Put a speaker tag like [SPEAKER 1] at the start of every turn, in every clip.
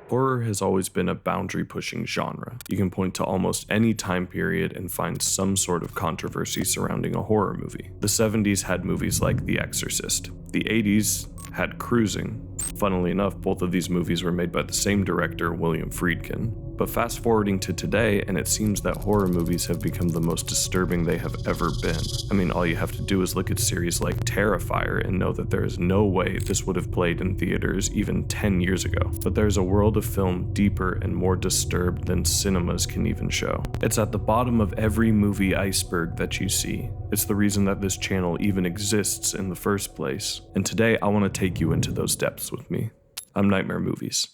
[SPEAKER 1] Horror has always been a boundary-pushing genre. You can point to almost any time period and find some sort of controversy surrounding a horror movie. The 70s had movies like The Exorcist. The 80s had Cruising. Funnily enough, both of these movies were made by the same director, William Friedkin. But fast forwarding to today, and it seems that horror movies have become the most disturbing they have ever been. I mean, all you have to do is look at series like Terrifier and know that there is no way this would have played in theaters even 10 years ago. But there's a world of film deeper and more disturbed than cinemas can even show. It's at the bottom of every movie iceberg that you see. It's the reason that this channel even exists in the first place. And today I want to take you into those depths with me. I'm Nightmare Movies.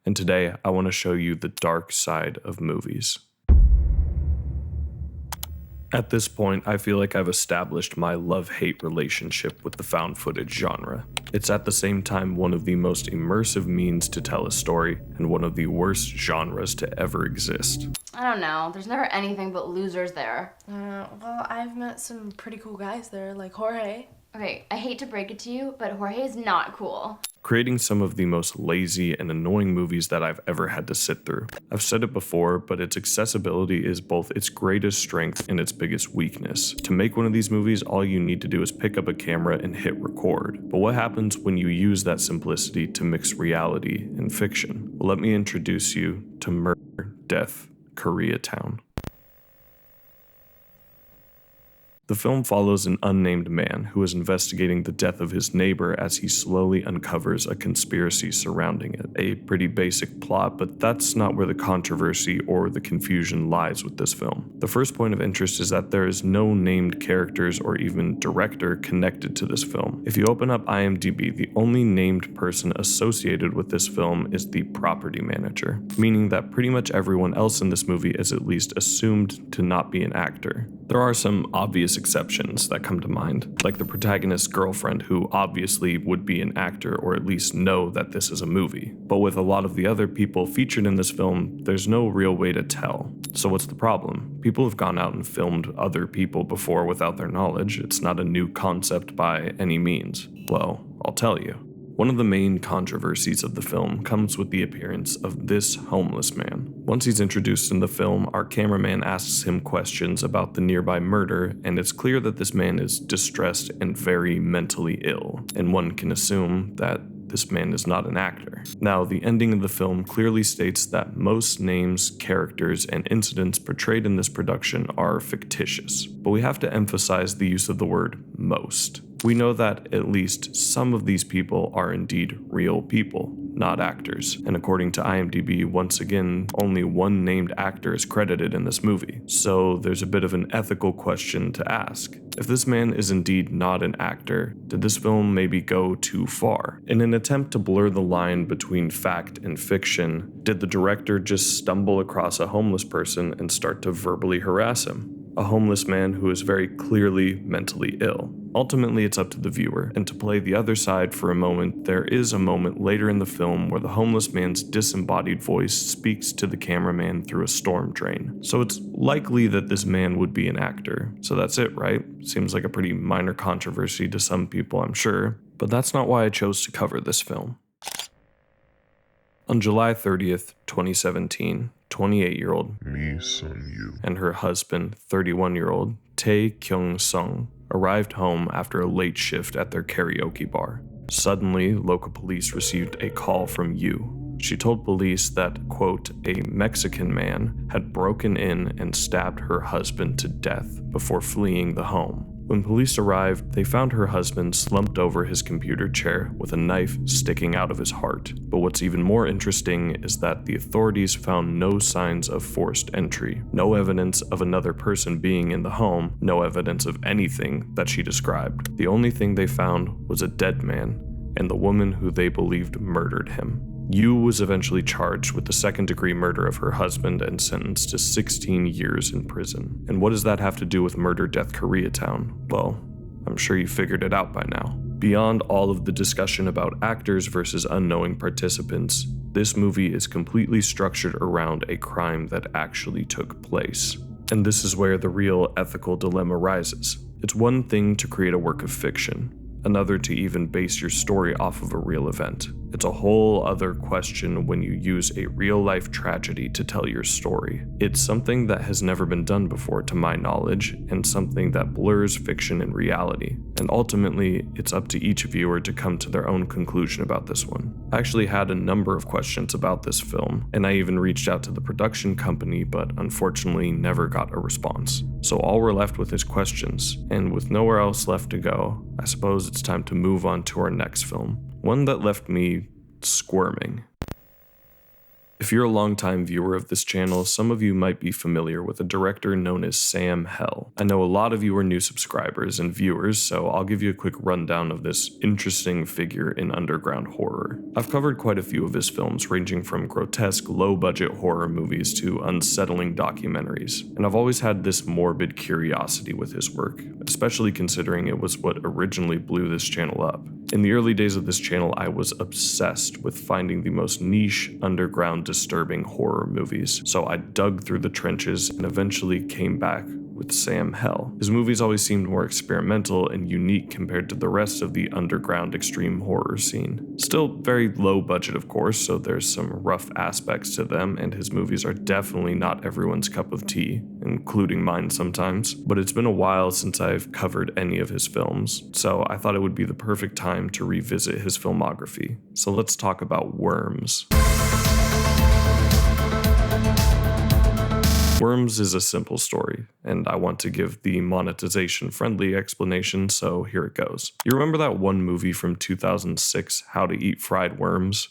[SPEAKER 1] And today, I want to show you the dark side of movies. At this point, I feel like I've established my love-hate relationship with the found footage genre. It's at the same time one of the most immersive means to tell a story, and one of the worst genres to ever exist.
[SPEAKER 2] I don't know, there's never anything but losers there.
[SPEAKER 3] Well, I've met some pretty cool guys there, like Jorge.
[SPEAKER 2] Okay, I hate to break it to you, but Jorge is not cool.
[SPEAKER 1] Creating some of the most lazy and annoying movies that I've ever had to sit through. I've said it before, but its accessibility is both its greatest strength and its biggest weakness. To make one of these movies, all you need to do is pick up a camera and hit record. But what happens when you use that simplicity to mix reality and fiction? Well, let me introduce you to Murder, Death, Koreatown. The film follows an unnamed man who is investigating the death of his neighbor as he slowly uncovers a conspiracy surrounding it. A pretty basic plot, but that's not where the controversy or the confusion lies with this film. The first point of interest is that there is no named characters or even director connected to this film. If you open up IMDb, the only named person associated with this film is the property manager, meaning that pretty much everyone else in this movie is at least assumed to not be an actor. There are some obvious exceptions that come to mind, like the protagonist's girlfriend, who obviously would be an actor or at least know that this is a movie. But with a lot of the other people featured in this film, there's no real way to tell. So what's the problem? People have gone out and filmed other people before without their knowledge. It's not a new concept by any means. Well, I'll tell you. One of the main controversies of the film comes with the appearance of this homeless man. Once he's introduced in the film, our cameraman asks him questions about the nearby murder, and it's clear that this man is distressed and very mentally ill, and one can assume that this man is not an actor. Now, the ending of the film clearly states that most names, characters, and incidents portrayed in this production are fictitious, but we have to emphasize the use of the word most. We know that at least some of these people are indeed real people, not actors. And according to IMDb, once again, only one named actor is credited in this movie. So there's a bit of an ethical question to ask. If this man is indeed not an actor, did this film maybe go too far? In an attempt to blur the line between fact and fiction, did the director just stumble across a homeless person and start to verbally harass him? A homeless man who is very clearly mentally ill. Ultimately, it's up to the viewer, and to play the other side for a moment, there is a moment later in the film where the homeless man's disembodied voice speaks to the cameraman through a storm drain. So it's likely that this man would be an actor. So that's it, right? Seems like a pretty minor controversy to some people, I'm sure, but that's not why I chose to cover this film. On July 30th, 2017, 28-year-old
[SPEAKER 4] Lee Sun-yu
[SPEAKER 1] and her husband, 31-year-old Tae Kyung-sung, arrived home after a late shift at their karaoke bar. Suddenly, local police received a call from Yu. She told police that, quote, a Mexican man had broken in and stabbed her husband to death before fleeing the home. When police arrived, they found her husband slumped over his computer chair with a knife sticking out of his heart. But what's even more interesting is that the authorities found no signs of forced entry, no evidence of another person being in the home, no evidence of anything that she described. The only thing they found was a dead man and the woman who they believed murdered him. Yu was eventually charged with the second-degree murder of her husband and sentenced to 16 years in prison. And what does that have to do with Murder, Death, Koreatown? Well, I'm sure you figured it out by now. Beyond all of the discussion about actors versus unknowing participants, this movie is completely structured around a crime that actually took place. And this is where the real ethical dilemma rises. It's one thing to create a work of fiction, another to even base your story off of a real event. It's a whole other question when you use a real-life tragedy to tell your story. It's something that has never been done before to my knowledge, and something that blurs fiction and reality. And ultimately, it's up to each viewer to come to their own conclusion about this one. I actually had a number of questions about this film, and I even reached out to the production company, but unfortunately never got a response. So all we're left with is questions, and with nowhere else left to go, I suppose it's time to move on to our next film. One that left me squirming. If you're a longtime viewer of this channel, some of you might be familiar with a director known as Sam Hell. I know a lot of you are new subscribers and viewers, so I'll give you a quick rundown of this interesting figure in underground horror. I've covered quite a few of his films, ranging from grotesque, low-budget horror movies to unsettling documentaries, and I've always had this morbid curiosity with his work, especially considering it was what originally blew this channel up. In the early days of this channel, I was obsessed with finding the most niche, underground, disturbing horror movies, so I dug through the trenches and eventually came back with Sam Hell. His movies always seemed more experimental and unique compared to the rest of the underground extreme horror scene. Still very low budget, of course, so there's some rough aspects to them, and his movies are definitely not everyone's cup of tea, including mine sometimes. But it's been a while since I've covered any of his films, so I thought it would be the perfect time to revisit his filmography. So let's talk about Worms. Worms is a simple story, and I want to give the monetization-friendly explanation, so here it goes. You remember that one movie from 2006, How to Eat Fried Worms?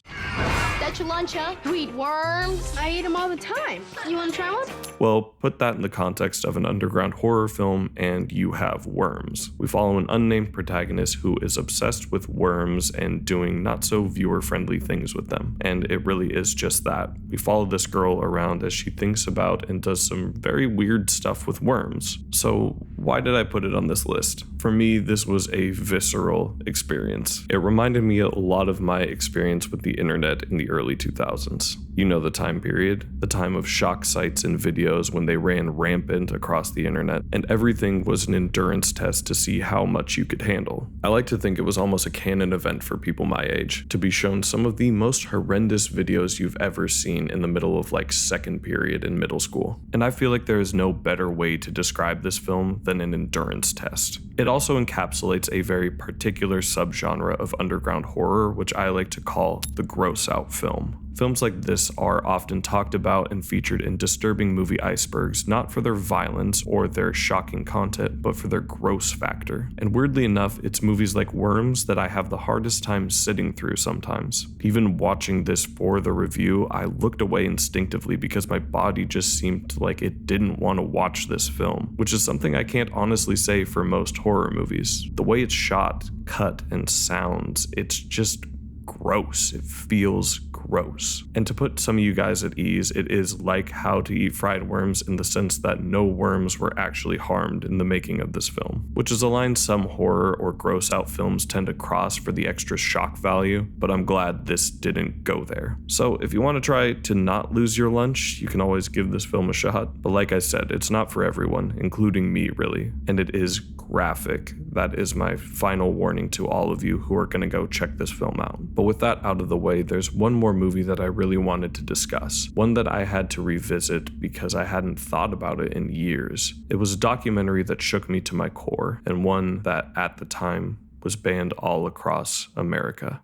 [SPEAKER 4] That's your lunch, huh? You eat worms? I eat them all the time. You want to try one?
[SPEAKER 1] Well, put that in the context of an underground horror film, and you have worms. We follow an unnamed protagonist who is obsessed with worms and doing not-so-viewer-friendly things with them, and it really is just that. We follow this girl around as she thinks about and does some very weird stuff with worms. So why did I put it on this list? For me, this was a visceral experience. It reminded me a lot of my experience with the internet in the early 2000s. You know the time period, the time of shock sites and videos when they ran rampant across the internet, and everything was an endurance test to see how much you could handle. I like to think it was almost a canon event for people my age, to be shown some of the most horrendous videos you've ever seen in the middle of like second period in middle school. And I feel like there is no better way to describe this film than an endurance test. It also encapsulates a very particular subgenre of underground horror, which I like to call the gross out film. Films like this are often talked about and featured in disturbing movie icebergs, not for their violence or their shocking content, but for their gross factor. And weirdly enough, it's movies like Worms that I have the hardest time sitting through sometimes. Even watching this for the review, I looked away instinctively because my body just seemed like it didn't want to watch this film, which is something I can't honestly say for most horror movies. The way it's shot, cut, and sounds, it's just gross. It feels gross. And to put some of you guys at ease, it is like How to Eat Fried Worms in the sense that no worms were actually harmed in the making of this film, which is a line some horror or gross out films tend to cross for the extra shock value, but I'm glad this didn't go there. So if you want to try to not lose your lunch, you can always give this film a shot, but like I said, it's not for everyone, including me really, and it is graphic. That is my final warning to all of you who are going to go check this film out. But with that out of the way, there's one more movie that I really wanted to discuss, one that I had to revisit because I hadn't thought about it in years. It was a documentary that shook me to my core, and one that at the time was banned all across America.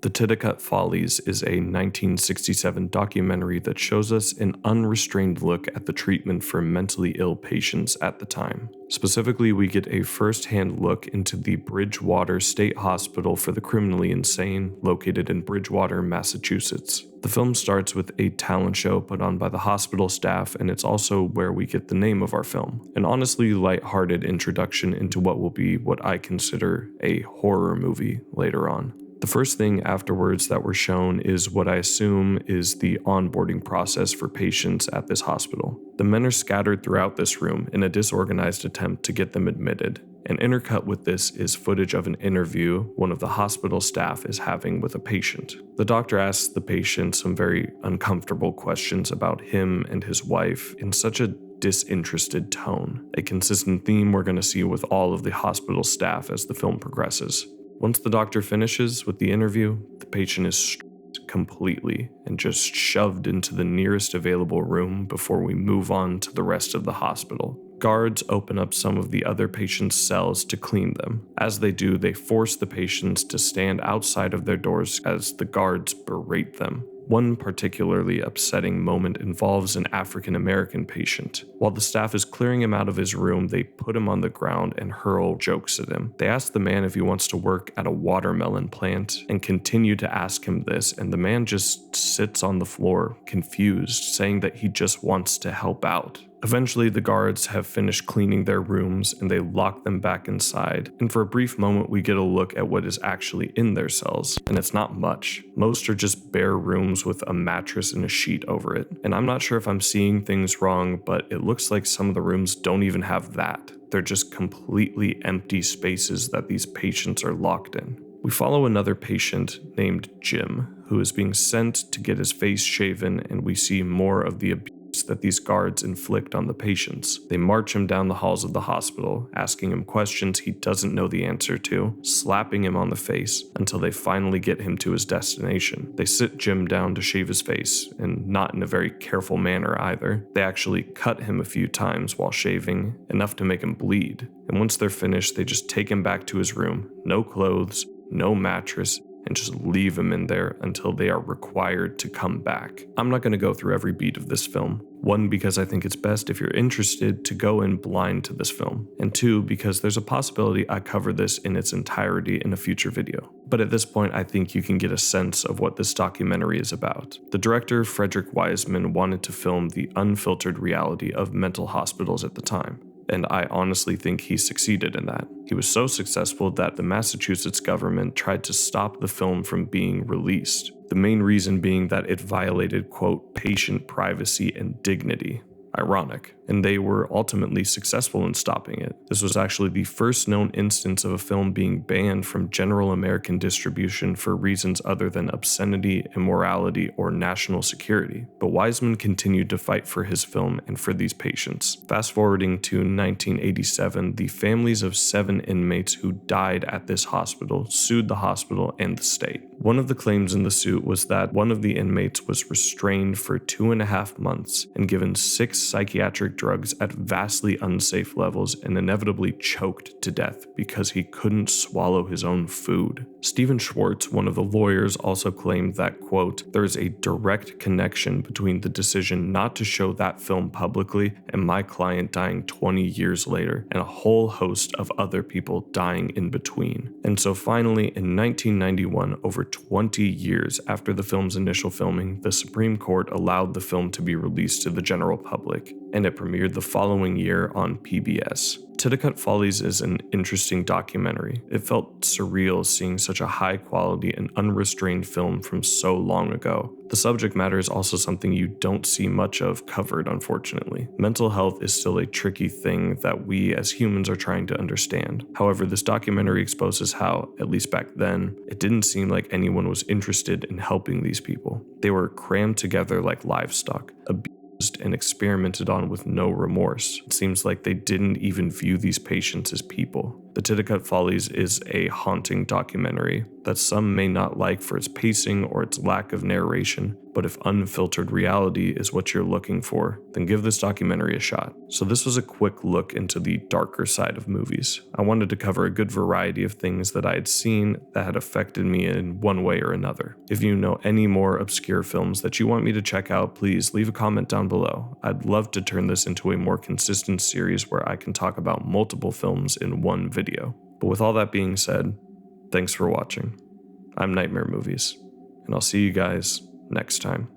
[SPEAKER 1] The Titicut Follies is a 1967 documentary that shows us an unrestrained look at the treatment for mentally ill patients at the time. Specifically, we get a first-hand look into the Bridgewater State Hospital for the Criminally Insane, located in Bridgewater, Massachusetts. The film starts with a talent show put on by the hospital staff, and it's also where we get the name of our film. An honestly lighthearted introduction into what will be what I consider a horror movie later on. The first thing afterwards that we're shown is what I assume is the onboarding process for patients at this hospital. The men are scattered throughout this room in a disorganized attempt to get them admitted. And intercut with this is footage of an interview one of the hospital staff is having with a patient. The doctor asks the patient some very uncomfortable questions about him and his wife in such a disinterested tone, a consistent theme we're going to see with all of the hospital staff as the film progresses. Once the doctor finishes with the interview, the patient is stripped completely and just shoved into the nearest available room before we move on to the rest of the hospital. Guards open up some of the other patients' cells to clean them. As they do, they force the patients to stand outside of their doors as the guards berate them. One particularly upsetting moment involves an African American patient. While the staff is clearing him out of his room, they put him on the ground and hurl jokes at him. They ask the man if he wants to work at a watermelon plant and continue to ask him this, and the man just sits on the floor, confused, saying that he just wants to help out. Eventually, the guards have finished cleaning their rooms and they lock them back inside. And for a brief moment, we get a look at what is actually in their cells. And it's not much. Most are just bare rooms with a mattress and a sheet over it. And I'm not sure if I'm seeing things wrong, but it looks like some of the rooms don't even have that. They're just completely empty spaces that these patients are locked in. We follow another patient named Jim, who is being sent to get his face shaven, and we see more of the abuse that these guards inflict on the patients. They march him down the halls of the hospital, asking him questions he doesn't know the answer to, slapping him on the face until they finally get him to his destination. They sit Jim down to shave his face, and not in a very careful manner either. They actually cut him a few times while shaving, enough to make him bleed. And once they're finished, they just take him back to his room. No clothes, no mattress, and just leave him in there until they are required to come back. I'm not going to go through every beat of this film. One, because I think it's best if you're interested to go in blind to this film. And two, because there's a possibility I cover this in its entirety in a future video. But at this point, I think you can get a sense of what this documentary is about. The director, Frederick Wiseman, wanted to film the unfiltered reality of mental hospitals at the time. And I honestly think he succeeded in that. He was so successful that the Massachusetts government tried to stop the film from being released. The main reason being that it violated, quote, patient privacy and dignity. Ironic. And they were ultimately successful in stopping it. This was actually the first known instance of a film being banned from general American distribution for reasons other than obscenity, immorality, or national security. But Wiseman continued to fight for his film and for these patients. Fast forwarding to 1987, the families of 7 inmates who died at this hospital sued the hospital and the state. One of the claims in the suit was that one of the inmates was restrained for 2.5 months and given 6 psychiatric drugs at vastly unsafe levels and inevitably choked to death because he couldn't swallow his own food. Stephen Schwartz, one of the lawyers, also claimed that, quote, there is a direct connection between the decision not to show that film publicly and my client dying 20 years later and a whole host of other people dying in between. And so finally, in 1991, over 20 years after the film's initial filming, the Supreme Court allowed the film to be released to the general public, and it premiered the following year on PBS. Titicut Follies is an interesting documentary. It felt surreal seeing such a high-quality and unrestrained film from so long ago. The subject matter is also something you don't see much of covered, unfortunately. Mental health is still a tricky thing that we as humans are trying to understand. However, this documentary exposes how, at least back then, it didn't seem like anyone was interested in helping these people. They were crammed together like livestock, abused and experimented on with no remorse. It seems like they didn't even view these patients as people. The Titicut Follies is a haunting documentary that some may not like for its pacing or its lack of narration, but if unfiltered reality is what you're looking for, then give this documentary a shot. So this was a quick look into the darker side of movies. I wanted to cover a good variety of things that I had seen that had affected me in one way or another. If you know any more obscure films that you want me to check out, please leave a comment down below. I'd love to turn this into a more consistent series where I can talk about multiple films in one video. But with all that being said, thanks for watching. I'm Nightmare Movies, and I'll see you guys next time.